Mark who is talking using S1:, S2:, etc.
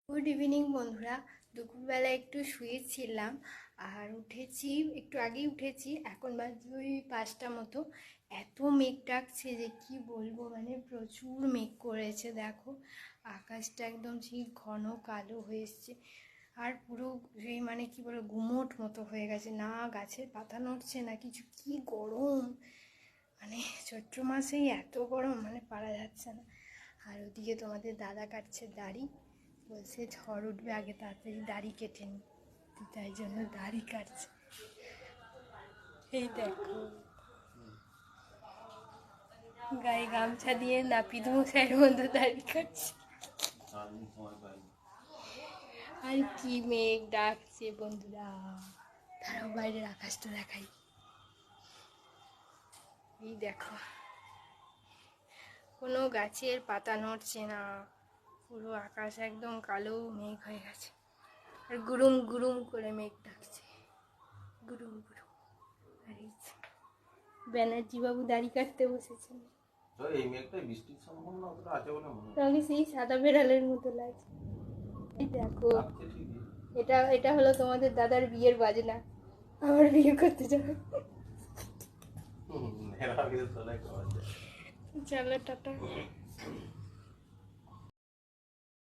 S1: Good evening বন্ধুরা। দুপুরবেলা একটু শুয়েছিলাম আর উঠেছি, একটু আগেই উঠেছি। এখন বাজে ওই 5টা মতো। এত মেঘ ডাকছে যে কি বলবো, মানে প্রচুর মেঘ করেছে। দেখো আকাশটা একদম সেই ঘন কালো হয়ে এসছে আর পুরো সেই মানে কি বলে গুমোট মতো হয়ে গেছে, না গাছের পাতা নড়ছে না কিছু। কি গরম, মানে চৈত্র মাসেই এত গরম, মানে পারা যাচ্ছে না। আর ওদিকে তোমাদের দাদা কাটছে দাড়ি, বলছে ঝড় উঠবে, আগে তাড়াতাড়ি দাড়ি কেটে নি, তাই জন্য দাড়ি কাটছে। এই দেখো গায়ে গামছা দিয়ে নাপিত মশাইয়ের মতো দাড়ি কাটছে। আর কি মেঘ ডাকছে বন্ধুরা, তারাও বাইরের আকাশটা দেখাই। এই দেখো কোনো গাছের পাতা নড়ছে না, পুরো আকাশ একদম কালো মেঘ হয়ে গেছে। আর গুরুম গুরুম করে মেঘ ডাকছে, গুরুম গুরুম। আর এই যে ব্যানার্জি বাবু দাড়ি কাটতে বসেছেন, তাহলে সেই সাদা বেড়ালের মতো লাগছে। এই দেখো এটা এটা হলো তোমাদের দাদার বিয়ের বাজনা, আমার বিয়ে করতে যাবে। চলো টাটা।